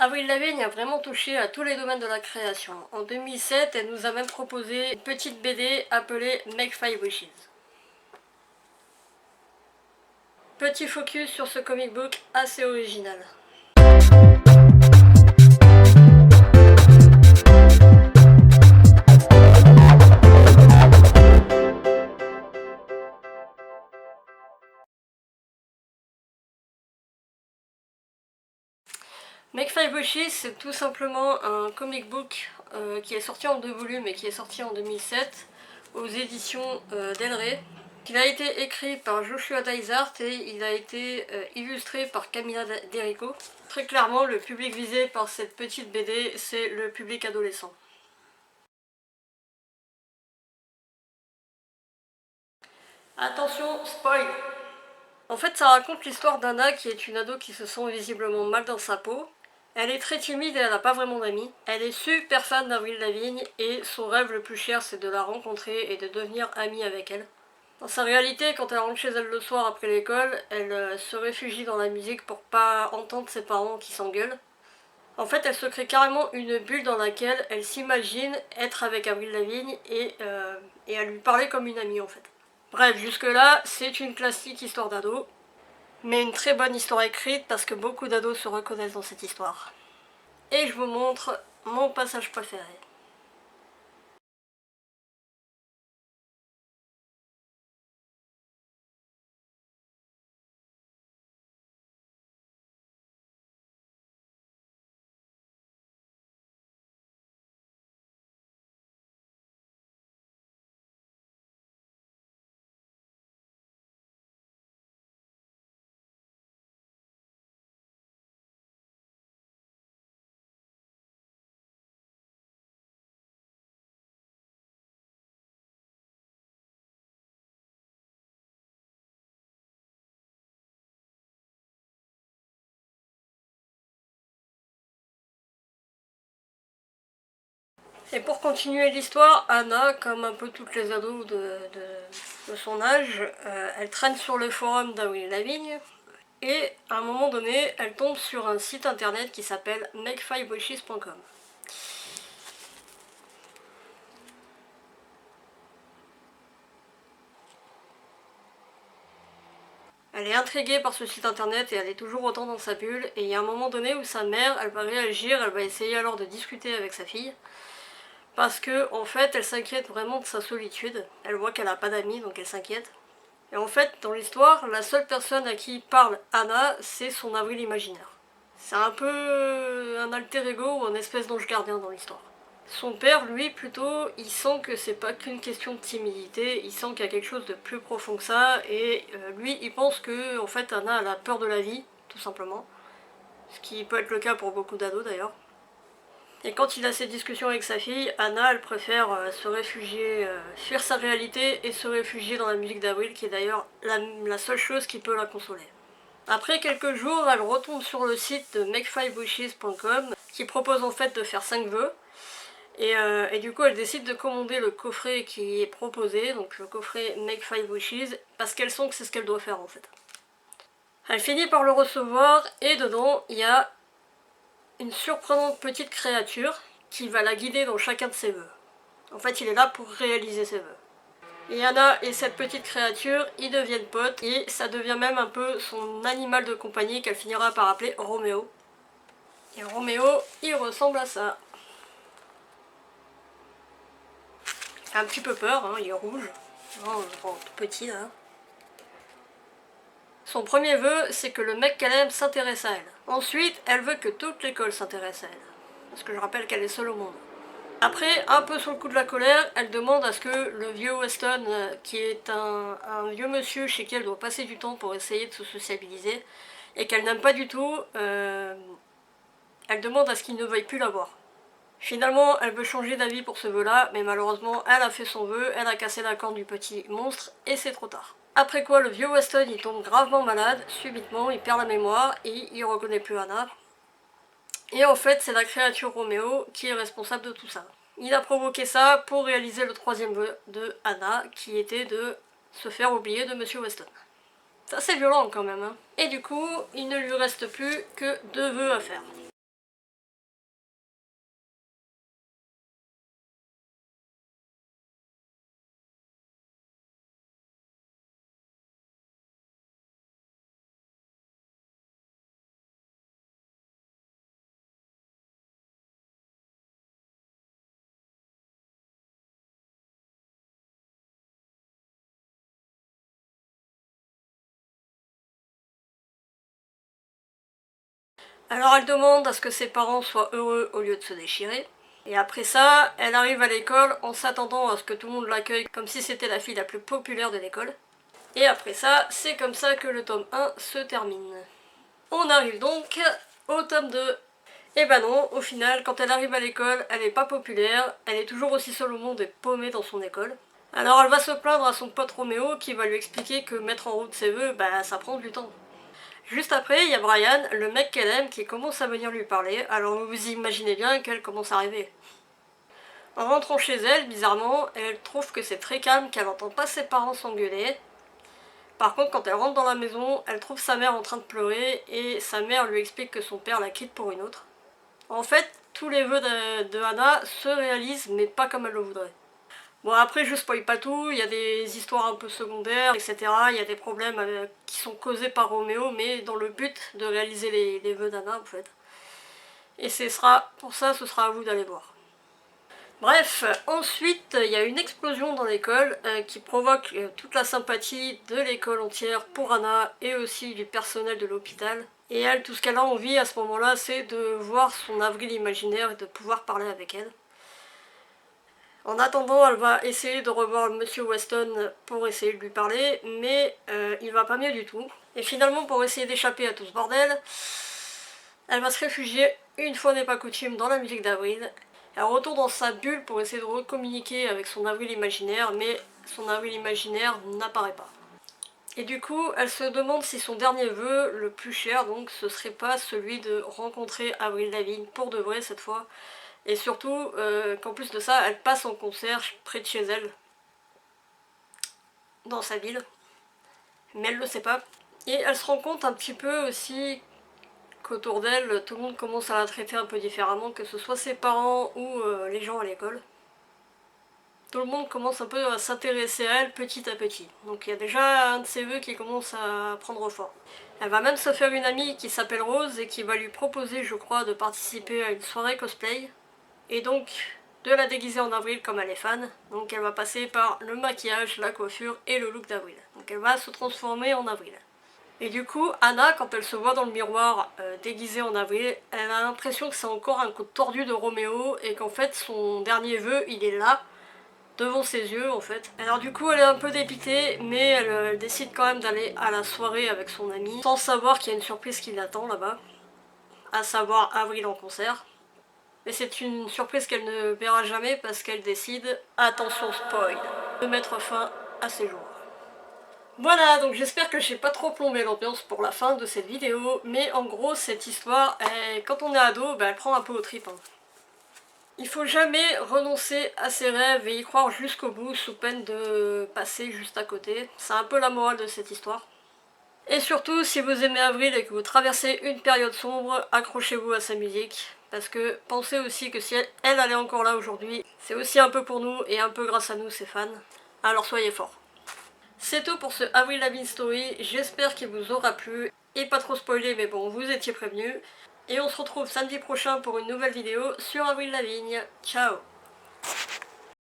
Avril Lavigne a vraiment touché à tous les domaines de la création. En 2007, elle nous a même proposé une petite BD appelée Make 5 Wishes. Petit focus sur ce comic book assez original. Make 5 Wishes, c'est tout simplement un comic book qui est sorti en 2 volumes et qui est sorti en 2007 aux éditions Del Rey. Il a été écrit par Joshua Dysart et il a été illustré par Camilla D'Erico. Très clairement, le public visé par cette petite BD, c'est le public adolescent. Attention, spoil! En fait, ça raconte l'histoire d'Anna qui est une ado qui se sent visiblement mal dans sa peau. Elle est très timide et elle n'a pas vraiment d'amis. Elle est super fan d'Avril Lavigne et son rêve le plus cher c'est de la rencontrer et de devenir amie avec elle. Dans sa réalité, quand elle rentre chez elle le soir après l'école, elle se réfugie dans la musique pour pas entendre ses parents qui s'engueulent. En fait, elle se crée carrément une bulle dans laquelle elle s'imagine être avec Avril Lavigne et à lui parler comme une amie en fait. Bref, jusque-là, c'est une classique histoire d'ado, mais une très bonne histoire écrite parce que beaucoup d'ados se reconnaissent dans cette histoire. Et je vous montre mon passage préféré. Et pour continuer l'histoire, Anna, comme un peu toutes les ados de son âge, elle traîne sur le forum d'Avril Lavigne et à un moment donné, elle tombe sur un site internet qui s'appelle make5wishes.com. Elle est intriguée par ce site internet et elle est toujours autant dans sa bulle. Et il y a un moment donné où sa mère, elle va réagir, elle va essayer alors de discuter avec sa fille. Parce que en fait, elle s'inquiète vraiment de sa solitude. Elle voit qu'elle n'a pas d'amis, donc elle s'inquiète. Et en fait, dans l'histoire, la seule personne à qui parle Anna, c'est son Avril imaginaire. C'est un peu un alter ego ou un espèce d'ange gardien dans l'histoire. Son père, lui, plutôt, il sent que c'est pas qu'une question de timidité, il sent qu'il y a quelque chose de plus profond que ça, et lui, il pense que, en fait, Anna, elle a peur de la vie, tout simplement. Ce qui peut être le cas pour beaucoup d'ados, d'ailleurs. Et quand il a cette discussion avec sa fille, Anna, elle préfère se réfugier, fuir sa réalité et se réfugier dans la musique d'Avril, qui est d'ailleurs la seule chose qui peut la consoler. Après quelques jours, elle retombe sur le site de make5wishes.com, qui propose en fait de faire 5 vœux. Et du coup, elle décide de commander le coffret qui est proposé, donc le coffret Make 5 Wishes, parce qu'elle sent que c'est ce qu'elle doit faire en fait. Elle finit par le recevoir, et dedans, il y a une surprenante petite créature qui va la guider dans chacun de ses vœux. En fait, il est là pour réaliser ses vœux. Et Anna et cette petite créature, ils deviennent potes, et ça devient même un peu son animal de compagnie qu'elle finira par appeler Roméo. Et Roméo, il ressemble à ça. Un petit peu peur, hein, il est rouge, tout petit là. Son premier vœu, c'est que le mec qu'elle aime s'intéresse à elle. Ensuite, elle veut que toute l'école s'intéresse à elle. Parce que je rappelle qu'elle est seule au monde. Après, un peu sous le coup de la colère, elle demande à ce que le vieux Weston, qui est un vieux monsieur chez qui elle doit passer du temps pour essayer de se sociabiliser, et qu'elle n'aime pas du tout, elle demande à ce qu'il ne veuille plus la voir. Finalement, elle veut changer d'avis pour ce vœu-là, mais malheureusement, elle a fait son vœu, elle a cassé la corne du petit monstre, et c'est trop tard. Après quoi, le vieux Weston, il tombe gravement malade, subitement, il perd la mémoire, et il reconnaît plus Anna. Et en fait, c'est la créature Roméo qui est responsable de tout ça. Il a provoqué ça pour réaliser le troisième vœu de Anna, qui était de se faire oublier de Monsieur Weston. C'est assez violent quand même, hein. Et du coup, il ne lui reste plus que 2 vœux à faire. Alors elle demande à ce que ses parents soient heureux au lieu de se déchirer. Et après ça, elle arrive à l'école en s'attendant à ce que tout le monde l'accueille comme si c'était la fille la plus populaire de l'école. Et après ça, c'est comme ça que le tome 1 se termine. On arrive donc au tome 2. Et bah non, au final, quand elle arrive à l'école, elle n'est pas populaire, elle est toujours aussi seule au monde et paumée dans son école. Alors elle va se plaindre à son pote Roméo qui va lui expliquer que mettre en route ses vœux, bah ça prend du temps. Juste après, il y a Brian, le mec qu'elle aime, qui commence à venir lui parler, alors vous imaginez bien qu'elle commence à rêver. En rentrant chez elle, bizarrement, elle trouve que c'est très calme, qu'elle n'entend pas ses parents s'engueuler. Par contre, quand elle rentre dans la maison, elle trouve sa mère en train de pleurer et sa mère lui explique que son père la quitte pour une autre. En fait, tous les vœux de Hana se réalisent, mais pas comme elle le voudrait. Bon, après, je spoil pas tout, il y a des histoires un peu secondaires, etc. Il y a des problèmes qui sont causés par Roméo, mais dans le but de réaliser les vœux d'Hana, en fait. Et ce sera à vous d'aller voir. Bref, ensuite, il y a une explosion dans l'école qui provoque toute la sympathie de l'école entière pour Hana et aussi du personnel de l'hôpital. Et elle, tout ce qu'elle a envie à ce moment-là, c'est de voir son Avril imaginaire et de pouvoir parler avec elle. En attendant, elle va essayer de revoir Monsieur Weston pour essayer de lui parler, mais il va pas mieux du tout. Et finalement, pour essayer d'échapper à tout ce bordel, elle va se réfugier, une fois n'est pas coutume, dans la musique d'Avril. Elle retourne dans sa bulle pour essayer de recommuniquer avec son Avril imaginaire, mais son Avril imaginaire n'apparaît pas. Et du coup, elle se demande si son dernier vœu, le plus cher, donc, ce serait pas celui de rencontrer Avril Lavigne pour de vrai cette fois. Et surtout, qu'en plus de ça, elle passe en concert près de chez elle, dans sa ville. Mais elle le sait pas. Et elle se rend compte un petit peu aussi qu'autour d'elle, tout le monde commence à la traiter un peu différemment, que ce soit ses parents ou les gens à l'école. Tout le monde commence un peu à s'intéresser à elle petit à petit. Donc il y a déjà un de ses vœux qui commence à prendre forme. Elle va même se faire une amie qui s'appelle Rose et qui va lui proposer, je crois, de participer à une soirée cosplay. Et donc de la déguiser en Avril comme elle est fan. Donc elle va passer par le maquillage, la coiffure et le look d'Avril. Donc elle va se transformer en Avril. Et du coup, Hana, quand elle se voit dans le miroir déguisée en Avril, elle a l'impression que c'est encore un coup tordu de Roméo et qu'en fait son dernier vœu, il est là, devant ses yeux en fait. Alors du coup elle est un peu dépitée, mais elle décide quand même d'aller à la soirée avec son amie, sans savoir qu'il y a une surprise qui l'attend là-bas, à savoir Avril en concert. Mais c'est une surprise qu'elle ne verra jamais parce qu'elle décide, attention spoil, de mettre fin à ses jours. Voilà, donc j'espère que j'ai pas trop plombé l'ambiance pour la fin de cette vidéo, mais en gros cette histoire, quand on est ado, elle prend un peu aux tripes. Il faut jamais renoncer à ses rêves et y croire jusqu'au bout sous peine de passer juste à côté. C'est un peu la morale de cette histoire. Et surtout, si vous aimez Avril et que vous traversez une période sombre, accrochez-vous à sa musique. Parce que pensez aussi que si elle est encore là aujourd'hui, c'est aussi un peu pour nous et un peu grâce à nous, ses fans. Alors soyez forts. C'est tout pour ce Avril Lavigne Story, j'espère qu'il vous aura plu. Et pas trop spoilé, mais bon, vous étiez prévenus. Et on se retrouve samedi prochain pour une nouvelle vidéo sur Avril Lavigne. Ciao!